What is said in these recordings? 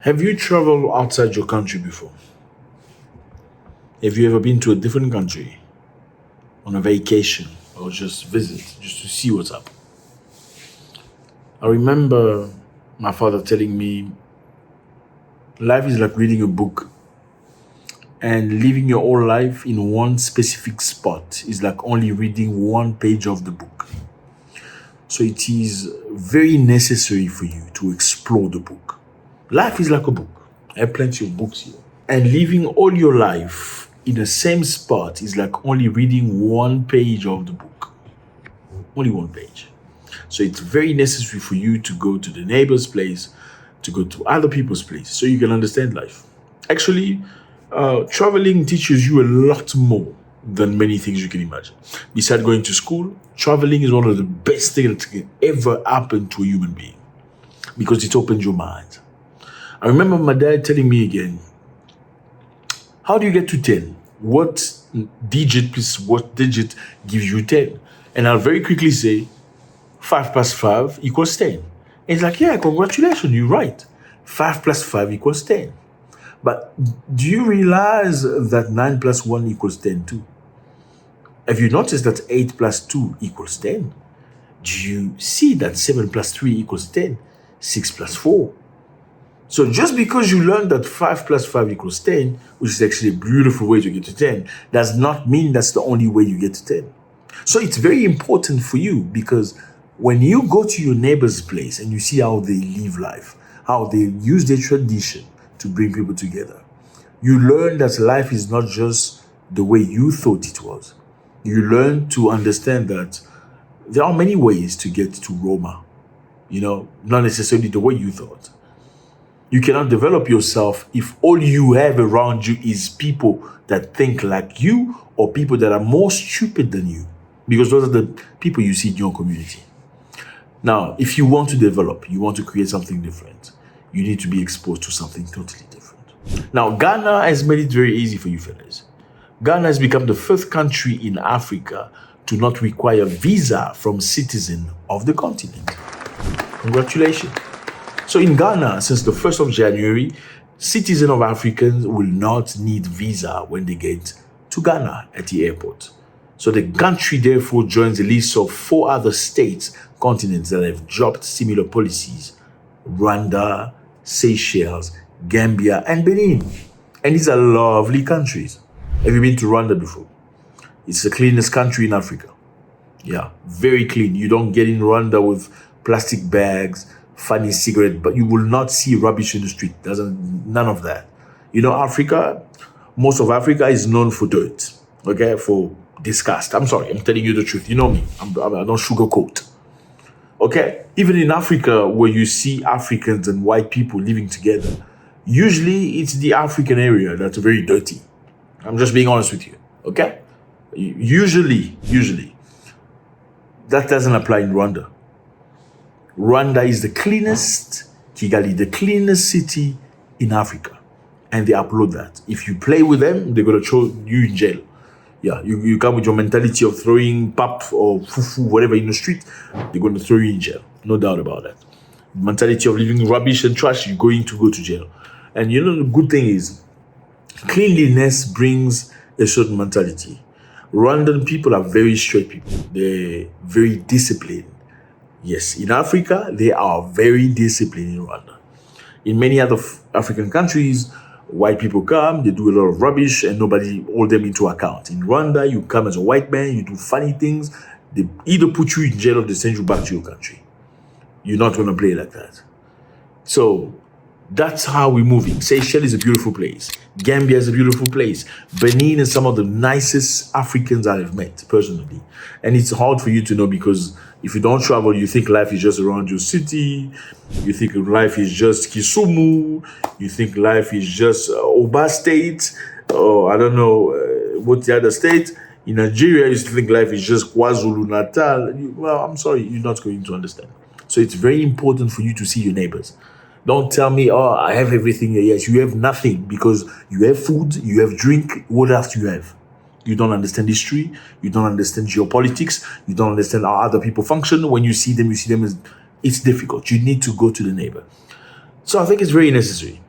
Have you traveled outside your country before? Have you ever been to a different country on a vacation or just visit, just to see what's up? I remember my father telling me life is like reading a book, and living your whole life in one specific spot is like only reading one page of the book. So it is very necessary for you to explore the book. Life is like a book. I have plenty of books here. And living all your life in the same spot is like only reading one page of the book. Only one page. So it's very necessary for you to go to the neighbor's place, to go to other people's place, so you can understand life. Actually, traveling teaches you a lot more than many things you can imagine. Besides going to school, traveling is one of the best things that can ever happen to a human being because it opens your mind. I remember my dad telling me again, how do you get to 10? What digit plus what digit gives you 10? And I'll very quickly say, 5 plus 5 equals 10. And he's like, yeah, congratulations, you're right. 5 plus 5 equals 10. But do you realize that 9 plus 1 equals 10 too? Have you noticed that 8 plus 2 equals 10? Do you see that 7 plus 3 equals 10? 6 plus 4. So just because you learned that 5 plus 5 equals 10, which is actually a beautiful way to get to 10, does not mean that's the only way you get to 10. So it's very important for you because when you go to your neighbor's place and you see how they live life, how they use their tradition to bring people together, you learn that life is not just the way you thought it was. You learn to understand that there are many ways to get to Roma, not necessarily the way you thought. You cannot develop yourself if all you have around you is people that think like you or people that are more stupid than you, because those are the people you see in your community. Now, if you want to develop, you want to create something different, you need to be exposed to something totally different. Now, Ghana has made it very easy for you fellas. Ghana has become the first country in Africa to not require visa from citizens of the continent. Congratulations. So in Ghana, since the 1st of January, citizens of Africans will not need visa when they get to Ghana at the airport. So the country therefore joins a list of 4 other states, continents that have dropped similar policies: Rwanda, Seychelles, Gambia, and Benin. And these are lovely countries. Have you been to Rwanda before? It's the cleanest country in Africa. Yeah, very clean. You don't get in Rwanda with plastic bags, funny cigarette, but you will not see rubbish in the street. None of that. Africa, most of Africa is known for dirt, okay, for disgust. I'm sorry, I'm telling you the truth. You know me, I don't sugarcoat. Okay, even in Africa, where you see Africans and white people living together, usually it's the African area that's very dirty. I'm just being honest with you, okay? Usually, that doesn't apply in Rwanda. Rwanda is the cleanest, Kigali, the cleanest city in Africa. And they upload that. If you play with them, they're going to throw you in jail. Yeah, you come with your mentality of throwing pap or fufu, whatever in the street, they're going to throw you in jail. No doubt about that. Mentality of leaving rubbish and trash, you're going to go to jail. And the good thing is, cleanliness brings a certain mentality. Rwandan people are very straight people. They're very disciplined. Yes, in Africa, they are very disciplined in Rwanda. In many other African countries, white people come, they do a lot of rubbish, and nobody hold them into account. In Rwanda, you come as a white man, you do funny things, they either put you in jail or they send you back to your country. You're not going to play like that. So that's how we're moving. Seychelles is a beautiful place. Gambia is a beautiful place. Benin is some of the nicest Africans I've met personally. And it's hard for you to know because if you don't travel, you think life is just around your city. You think life is just Kisumu. You think life is just Oba State. Or I don't know what's the other state. In Nigeria, you used to think life is just KwaZulu Natal. Well, I'm sorry, you're not going to understand. So it's very important for you to see your neighbors. Don't tell me, oh, I have everything here. Yes, you have nothing because you have food, you have drink. What else do you have? You don't understand history. You don't understand geopolitics. You don't understand how other people function. When you see them as it's difficult. You need to go to the neighbor. So I think it's very necessary.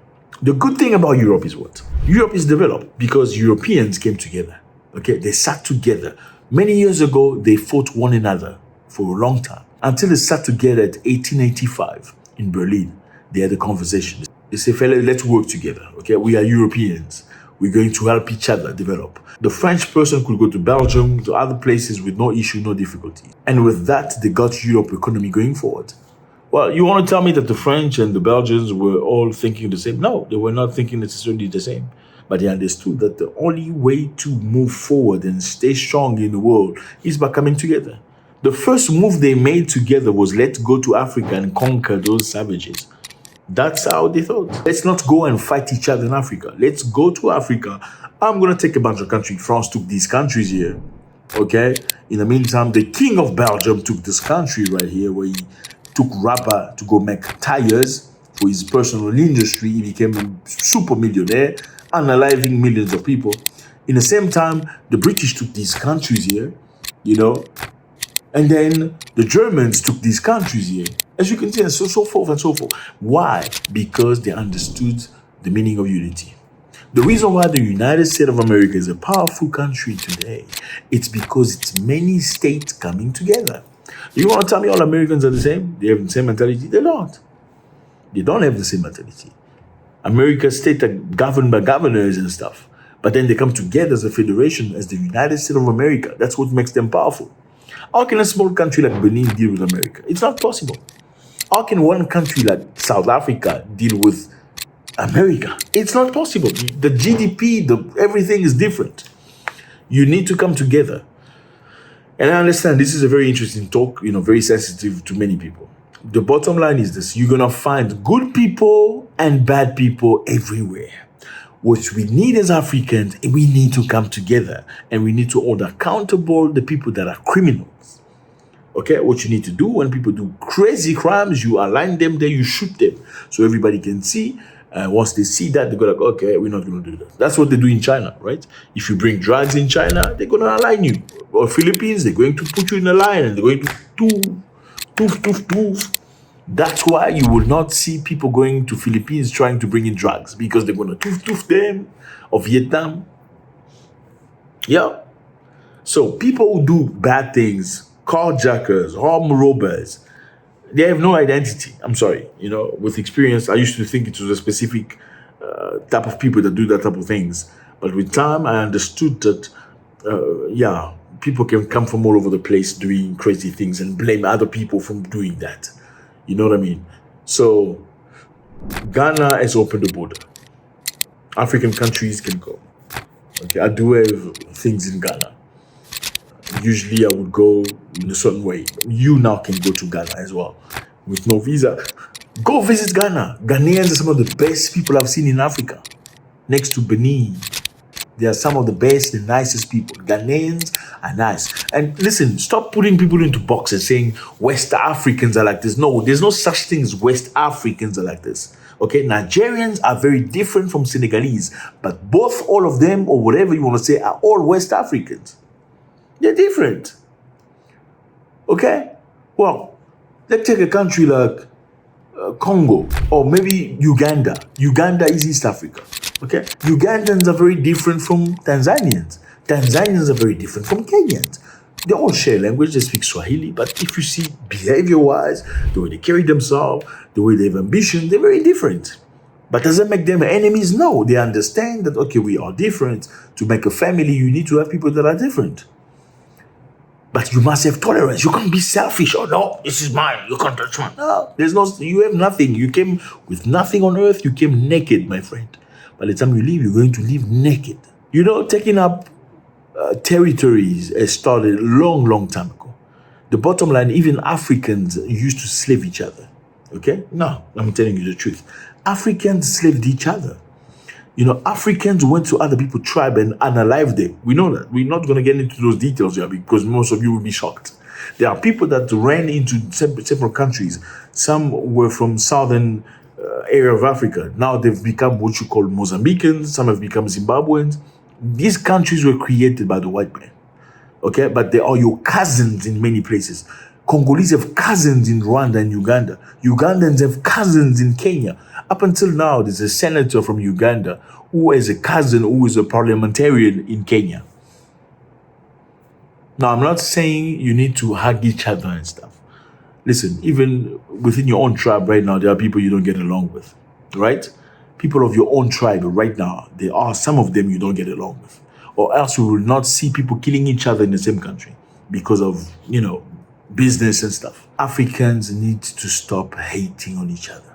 The good thing about Europe is what? Europe is developed because Europeans came together. Okay, they sat together. Many years ago, they fought one another for a long time until they sat together at 1885 in Berlin. They had a conversation. They say, fella, let's work together. Okay, we are Europeans. We're going to help each other develop. The French person could go to Belgium, to other places with no issue, no difficulty. And with that, they got Europe economy going forward. Well, you want to tell me that the French and the Belgians were all thinking the same? No, they were not thinking necessarily the same. But they understood that the only way to move forward and stay strong in the world is by coming together. The first move they made together was let's go to Africa and conquer those savages. That's how they thought. Let's not go and fight each other in Africa. Let's go to Africa. I'm going to take a bunch of countries. France took these countries here. Okay? In the meantime, the king of Belgium took this country right here where he took rubber to go make tires for his personal industry. He became a super millionaire, unaliving millions of people. In the same time, the British took these countries here, and then the Germans took these countries here. As you can see, and so forth and so forth. Why? Because they understood the meaning of unity. The reason why the United States of America is a powerful country today, it's because it's many states coming together. You want to tell me all Americans are the same? They have the same mentality? They don't. They don't have the same mentality. America's states are governed by governors and stuff. But then they come together as a federation, as the United States of America. That's what makes them powerful. How can a small country like Benin deal with America? It's not possible. How can one country like South Africa deal with America? It's not possible. The GDP, everything is different. You need to come together. And I understand this is a very interesting talk, very sensitive to many people. The bottom line is this. You're going to find good people and bad people everywhere. What we need as Africans, we need to come together and we need to hold accountable the people that are criminals. Okay, what you need to do when people do crazy crimes, you align them there, you shoot them. So everybody can see. Once they see that, they go like, okay, we're not going to do that. That's what they do in China, right? If you bring drugs in China, they're going to align you. Or Philippines, they're going to put you in a line and they're going to toof. That's why you will not see people going to Philippines trying to bring in drugs because they're going to toof them, or Vietnam. Yeah. So people who do bad things, carjackers, armed robbers, they have no identity. I'm sorry. With experience, I used to think it was a specific type of people that do that type of things. But with time, I understood that, people can come from all over the place doing crazy things and blame other people for doing that. You know what I mean? So Ghana has opened the border. African countries can go. Okay, I do have things in Ghana. Usually I would go in a certain way. You now can go to Ghana as well with no visa. Go visit Ghana. Ghanaians are some of the best people I've seen in Africa. Next to Benin. They are some of the best and nicest people. Ghanaians are nice. And listen, stop putting people into boxes saying West Africans are like this. No, there's no such thing as West Africans are like this. Okay, Nigerians are very different from Senegalese. But all of them, or whatever you want to say, are all West Africans. They're different. Okay? Well, let's take a country like Congo or maybe Uganda. Uganda is East Africa. Okay? Ugandans are very different from Tanzanians. Tanzanians are very different from Kenyans. They all share language, they speak Swahili, but if you see behavior-wise, the way they carry themselves, the way they have ambition, they're very different. But does that make them enemies? No. They understand that, okay, we are different. To make a family, you need to have people that are different. But you must have tolerance. You can't be selfish. Oh, no, this is mine. You can't touch mine. No, you have nothing. You came with nothing on earth. You came naked, my friend. By the time you leave, you're going to leave naked. Taking up territories has started a long, long time ago. The bottom line, even Africans used to slave each other. Okay? No, I'm telling you the truth. Africans slaved each other. Africans went to other people's tribe and unalived them. We know that. We're not going to get into those details here because most of you will be shocked. There are people that ran into several countries. Some were from southern area of Africa. Now they've become what you call Mozambicans. Some have become Zimbabweans. These countries were created by the white man. Okay? But they are your cousins in many places. Congolese have cousins in Rwanda and Uganda. Ugandans have cousins in Kenya. Up until now, there's a senator from Uganda who has a cousin who is a parliamentarian in Kenya. Now, I'm not saying you need to hug each other and stuff. Listen, even within your own tribe right now, there are people you don't get along with, right? People of your own tribe right now, there are some of them you don't get along with. Or else you will not see people killing each other in the same country because of, business and stuff. Africans need to stop hating on each other.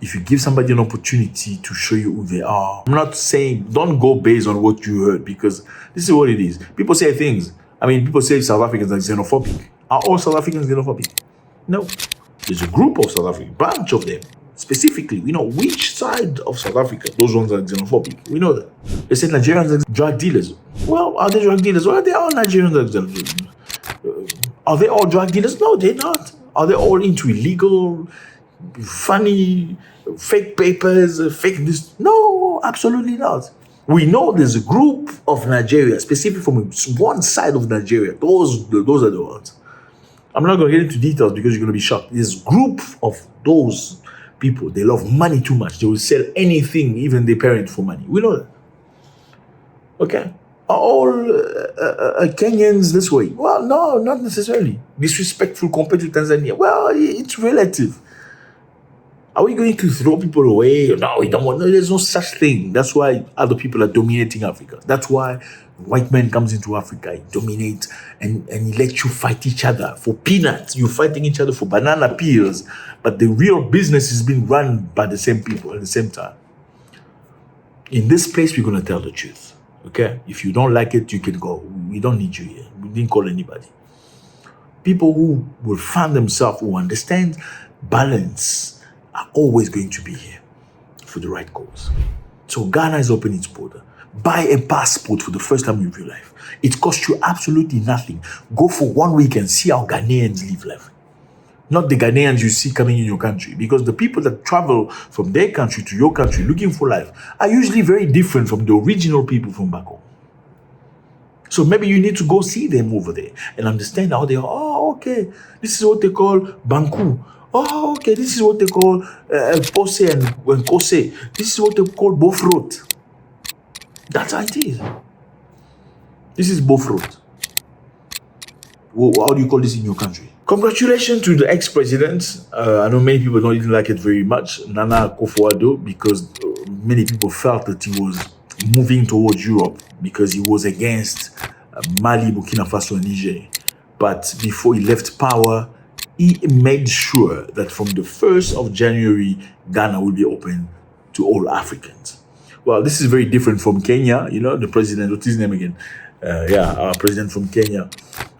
If you give somebody an opportunity to show you who they are, I'm not saying don't go based on what you heard, because this is what it is. People say things. People say South Africans are xenophobic. Are all South Africans xenophobic? No. There's a group of South Africans, bunch of them. Specifically, we know which side of South Africa those ones are xenophobic. We know that. They say Nigerians are drug dealers. Well, are they drug dealers? Well, they are Nigerians. Are they all drug dealers? No, they're not. Are they all into illegal, funny, fake papers, fake this? No, absolutely not. We know there's a group of Nigeria, specifically from one side of Nigeria. Those are the ones. I'm not going to get into details because you're going to be shocked. This group of those people, they love money too much. They will sell anything, even their parents, for money. We know that. Okay? Are all Kenyans this way? Well, no, not necessarily. Disrespectful compared to Tanzania? Well, it's relative. Are we going to throw people away? No, we don't want. No, there's no such thing. That's why other people are dominating Africa. That's why white man comes into Africa, he dominates, and he lets you fight each other for peanuts. You're fighting each other for banana peels, but the real business is being run by the same people at the same time. In this place, we're going to tell the truth. Okay? If you don't like it, you can go. We don't need you here. We didn't call anybody. People who will find themselves, who understand balance, are always going to be here for the right cause. So Ghana is opening its border. Buy a passport for the first time in your life. It costs you absolutely nothing. Go for 1 week and see how Ghanaians live life. Not the Ghanaians you see coming in your country. Because the people that travel from their country to your country looking for life are usually very different from the original people from back home. So maybe you need to go see them over there and understand how they are. Oh, okay. This is what they call Banku. Oh, okay. This is what they call Pose and Kose. This is what they call Bofrot. That's how it is. This is Bofrot. How do you call this in your country? Congratulations to the ex-president. I know many people don't even like it very much, Nana Akufo-Addo, because many people felt that he was moving towards Europe because he was against Mali, Burkina Faso, and Niger. But before he left power, he made sure that from the 1st of January, Ghana will be open to all Africans. Well, this is very different from Kenya. The president, what's his name again? Our president from Kenya,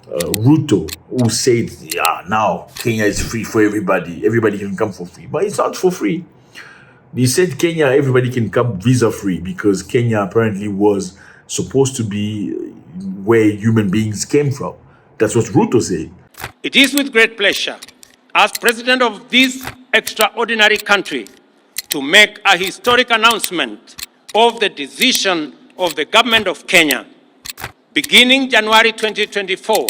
Ruto, who said, now Kenya is free for everybody. Everybody can come for free. But it's not for free. He said Kenya, everybody can come visa free because Kenya apparently was supposed to be where human beings came from. That's what Ruto said. It is with great pleasure, as president of this extraordinary country, to make a historic announcement of the decision of the government of Kenya. Beginning January 2024,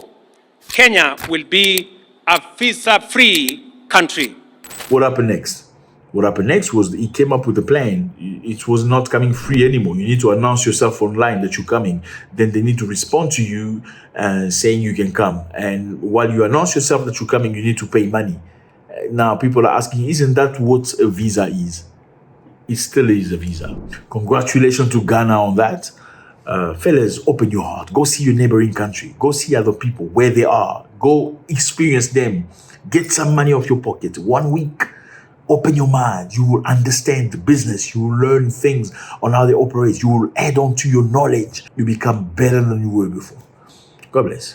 Kenya will be a visa-free country. What happened next? What happened next was he came up with a plan. It was not coming free anymore. You need to announce yourself online that you're coming. Then they need to respond to you saying you can come. And while you announce yourself that you're coming, you need to pay money. Now people are asking, isn't that what a visa is? It still is a visa. Congratulations to Ghana on that. Fellas, open your heart. Go see your neighboring country. Go see other people where they are. Go experience them. Get some money off your pocket. 1 week. Open your mind. You will understand the business. You will learn things on how they operate. You will add on to your knowledge. You become better than you were before. God bless.